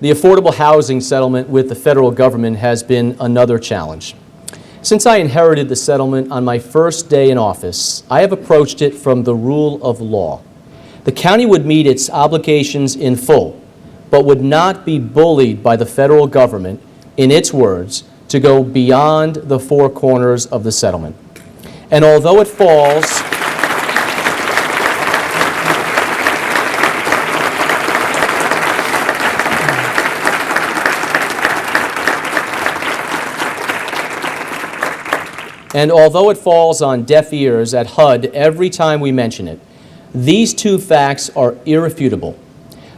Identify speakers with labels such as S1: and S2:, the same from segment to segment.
S1: The affordable housing settlement with the federal government has been another challenge. Since I inherited the settlement on my first day in office, I have approached it from the rule of law. The county would meet its obligations in full, but would not be bullied by the federal government, in its words, to go beyond the four corners of the settlement. And although it falls on deaf ears at HUD every time we mention it, these two facts are irrefutable.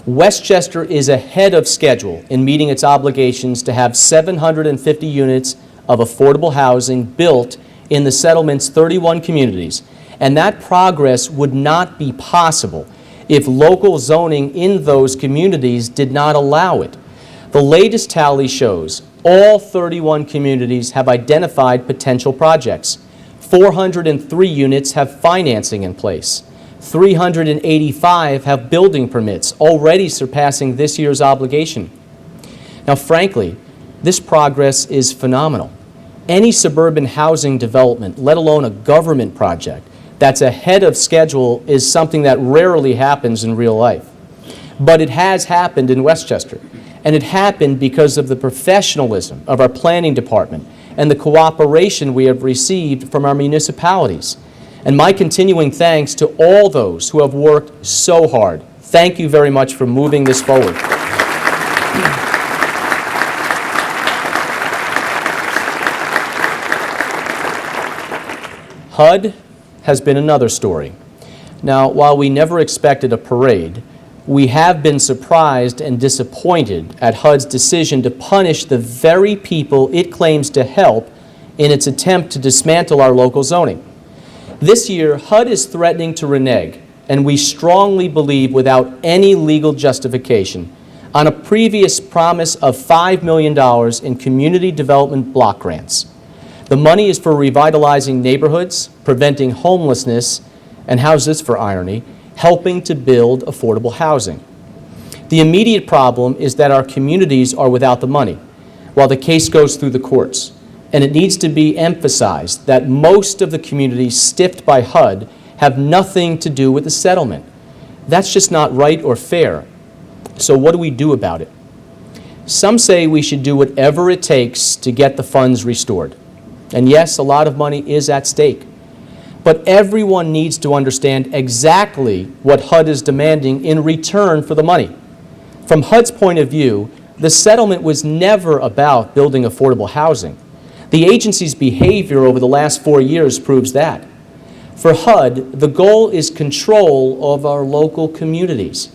S1: Westchester is ahead of schedule in meeting its obligations to have 750 units of affordable housing built in the settlement's 31 communities, and that progress would not be possible if local zoning in those communities did not allow it. The latest tally shows all 31 communities have identified potential projects. 403 units have financing in place. 385 have building permits, already surpassing this year's obligation. Now, frankly, this progress is phenomenal. Any suburban housing development, let alone a government project, that's ahead of schedule is something that rarely happens in real life. But it has happened in Westchester. And it happened because of the professionalism of our planning department and the cooperation we have received from our municipalities. And my continuing thanks to all those who have worked so hard. Thank you very much for moving this forward. HUD has been another story. Now, while we never expected a parade, we have been surprised and disappointed at HUD's decision to punish the very people it claims to help in its attempt to dismantle our local zoning. This year, HUD is threatening to renege, and we strongly believe without any legal justification, on a previous promise of $5 million in community development block grants. The money is for revitalizing neighborhoods, preventing homelessness, and how's this for irony, helping to build affordable housing. The immediate problem is that our communities are without the money while the case goes through the courts. And it needs to be emphasized that most of the communities stiffed by HUD have nothing to do with the settlement. That's just not right or fair. So what do we do about it? Some say we should do whatever it takes to get the funds restored. And yes, a lot of money is at stake. But everyone needs to understand exactly what HUD is demanding in return for the money. From HUD's point of view, the settlement was never about building affordable housing. The agency's behavior over the last 4 years proves that. For HUD, the goal is control of our local communities.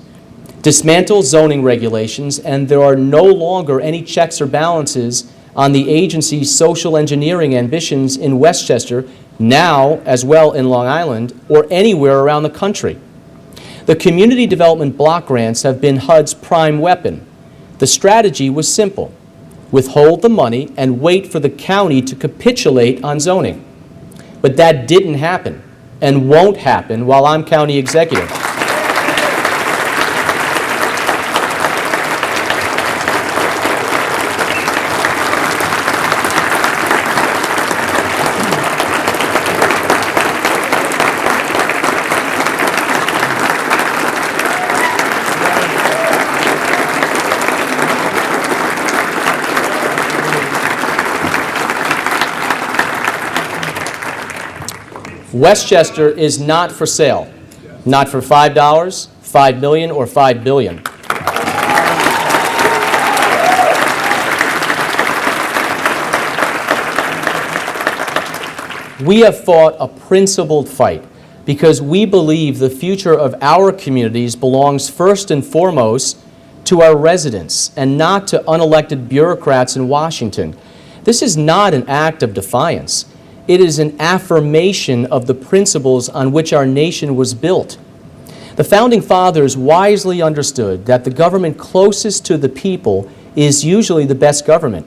S1: Dismantle zoning regulations, and there are no longer any checks or balances on the agency's social engineering ambitions in Westchester, now as well in Long Island, or anywhere around the country. The community development block grants have been HUD's prime weapon. The strategy was simple: withhold the money and wait for the county to capitulate on zoning. But that didn't happen and won't happen while I'm county executive. Westchester is not for sale, not for $5, $5 million, or $5 billion. We have fought a principled fight because we believe the future of our communities belongs first and foremost to our residents and not to unelected bureaucrats in Washington. This is not an act of defiance. It is an affirmation of the principles on which our nation was built. The Founding Fathers wisely understood that the government closest to the people is usually the best government,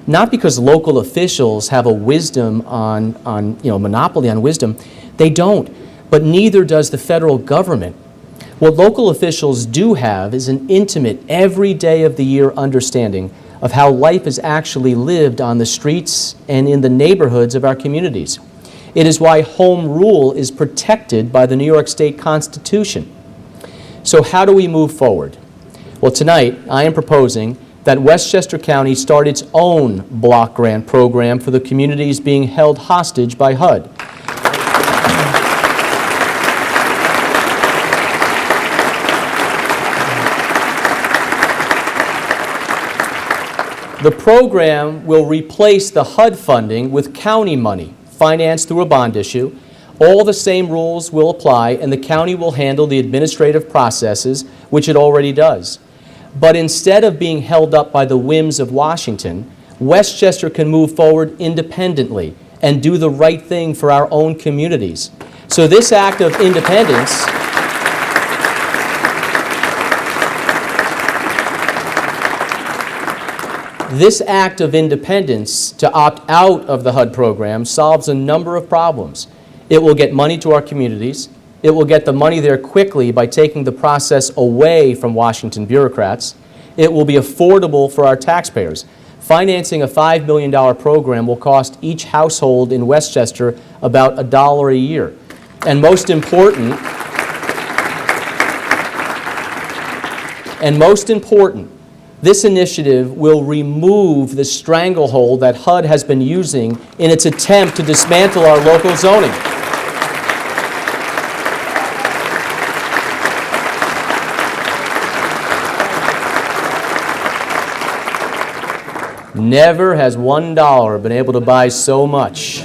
S1: not because local officials have a wisdom monopoly on wisdom. They don't, but neither does the federal government. What local officials do have is an intimate, every day of the year understanding of how life is actually lived on the streets and in the neighborhoods of our communities. It is why home rule is protected by the New York State Constitution. So how do we move forward? Well, tonight I am proposing that Westchester County start its own block grant program for the communities being held hostage by HUD. The program will replace the HUD funding with county money, financed through a bond issue. All the same rules will apply, and the county will handle the administrative processes, which it already does. But instead of being held up by the whims of Washington, Westchester can move forward independently and do the right thing for our own communities. So this act of independence to opt out of the HUD program solves a number of problems. It will get money to our communities. It will get the money there quickly by taking the process away from Washington bureaucrats. It will be affordable for our taxpayers. Financing a $5 million program will cost each household in Westchester about $1 a year. And most important, this initiative will remove the stranglehold that HUD has been using in its attempt to dismantle our local zoning. Never has $1 been able to buy so much.